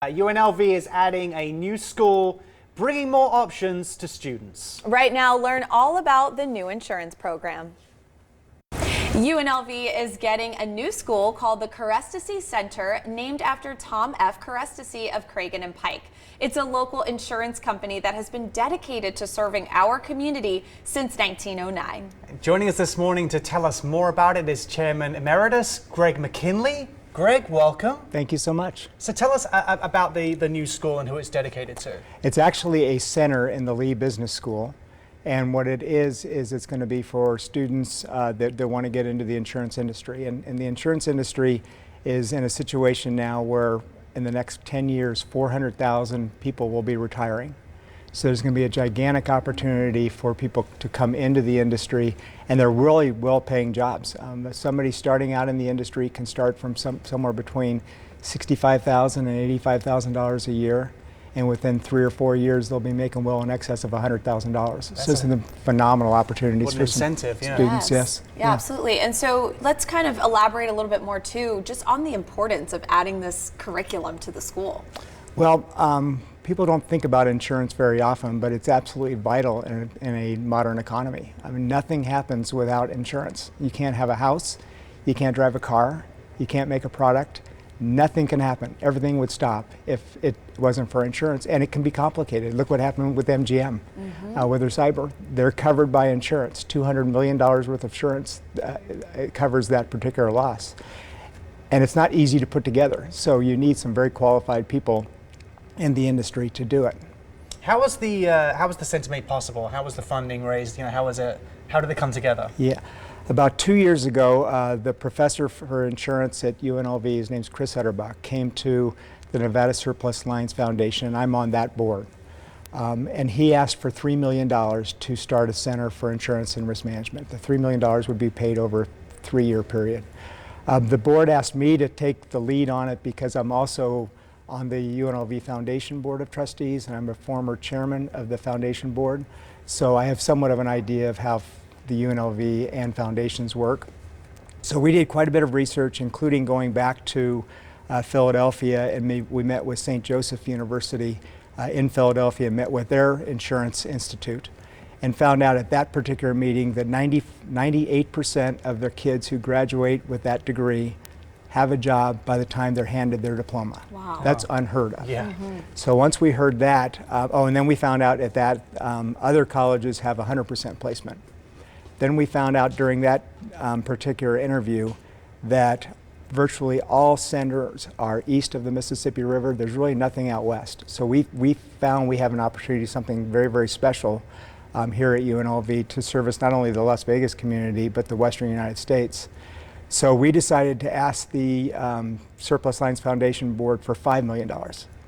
UNLV is adding a new school, bringing more options to students. Right now, learn all about the new insurance program. UNLV is getting a new school called the Kerestesi Center, named after Tom F. Kerestesi of Cragin and Pike. It's a local insurance company that has been dedicated to serving our community since 1909. Joining us this morning to tell us more about it is Chairman Emeritus Greg McKinley. Greg, welcome. Thank you so much. So tell us about the new school and who it's dedicated to. It's actually a center in the Lee Business School. And what it is it's going to be for students that want to get into the insurance industry. And the insurance industry is in a situation now where in the next 10 years, 400,000 people will be retiring. So there's going to be a gigantic opportunity for people to come into the industry, and they're really well-paying jobs. Somebody starting out in the industry can start from somewhere between $65,000 and $85,000 a year, and within 3 or 4 years they'll be making well in excess of $100,000. So it's a phenomenal opportunities for incentive, some students. Yes. Yeah, absolutely. And so let's kind of elaborate a little bit more too, just on the importance of adding this curriculum to the school. Well, people don't think about insurance very often, but it's absolutely vital in a modern economy. I mean, nothing happens without insurance. You can't have a house, you can't drive a car, you can't make a product. Nothing can happen. Everything would stop if it wasn't for insurance, and it can be complicated. Look what happened with MGM, with their cyber. They're covered by insurance. $200 million worth of insurance it covers that particular loss. And it's not easy to put together, so you need some very qualified people in the industry to do it. How was the center made possible? How was the funding raised? How did it come together? Yeah. About 2 years ago, the professor for insurance at UNLV, his name's Chris Utterbach, came to the Nevada Surplus Lines Foundation, and I'm on that board. And he asked for $3 million to start a center for insurance and risk management. The $3 million would be paid over a 3-year period. The board asked me to take the lead on it because I'm also on the UNLV Foundation Board of Trustees, and I'm a former chairman of the foundation board. So I have somewhat of an idea of how the UNLV and foundations work. So we did quite a bit of research, including going back to Philadelphia, and we met with St. Joseph University in Philadelphia, met with their insurance institute, and found out at that particular meeting that 98% of their kids who graduate with that degree have a job by the time they're handed their diploma. Wow. That's unheard of. Yeah. So once we heard that, and then we found out at that other colleges have 100% placement. Then we found out during that particular interview that virtually all centers are east of the Mississippi River. There's really nothing out west. So we found we have an opportunity, something very, very special here at UNLV to service not only the Las Vegas community, but the Western United States. So we decided to ask the Surplus Lines Foundation Board for $5 million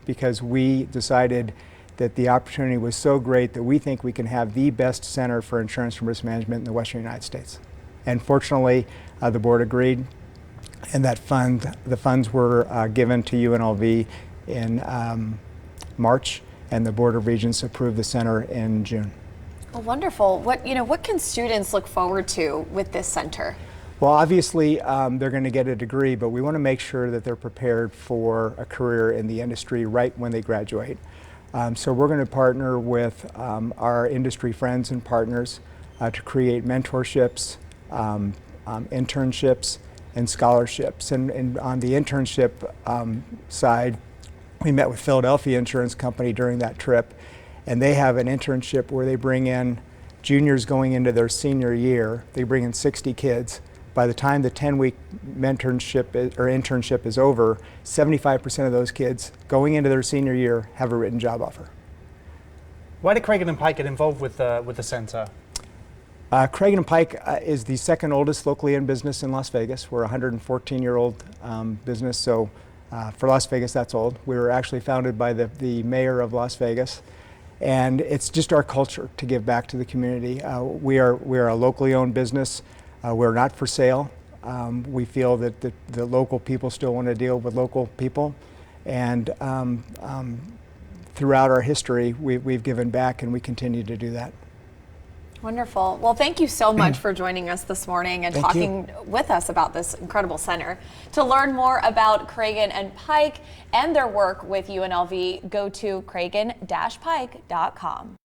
because we decided that the opportunity was so great that we think we can have the best center for insurance and risk management in the Western United States. And fortunately, the board agreed, and the funds were given to UNLV in March, and the Board of Regents approved the center in June. Well, wonderful. What can students look forward to with this center? Well, obviously, they're going to get a degree, but we want to make sure that they're prepared for a career in the industry right when they graduate. So we're going to partner with our industry friends and partners to create mentorships, internships, and scholarships. And on the internship side, we met with Philadelphia Insurance Company during that trip, and they have an internship where they bring in juniors going into their senior year. They bring in 60 kids. By the time the 10-week internship is over, 75% of those kids going into their senior year have a written job offer. Why did Cragin and Pike get involved with the center? Cragin and Pike is the second oldest locally owned business in Las Vegas. We're a 114-year-old business, so for Las Vegas that's old. We were actually founded by the mayor of Las Vegas, and it's just our culture to give back to the community. We are a locally owned business. We're not for sale. We feel that the local people still want to deal with local people, and throughout our history we've given back, and we continue to do that. Wonderful. Well, thank you so much for joining us this morning and talking with us about this incredible center. To learn more about Cragin and Pike and their work with UNLV, go to cragin-pike.com.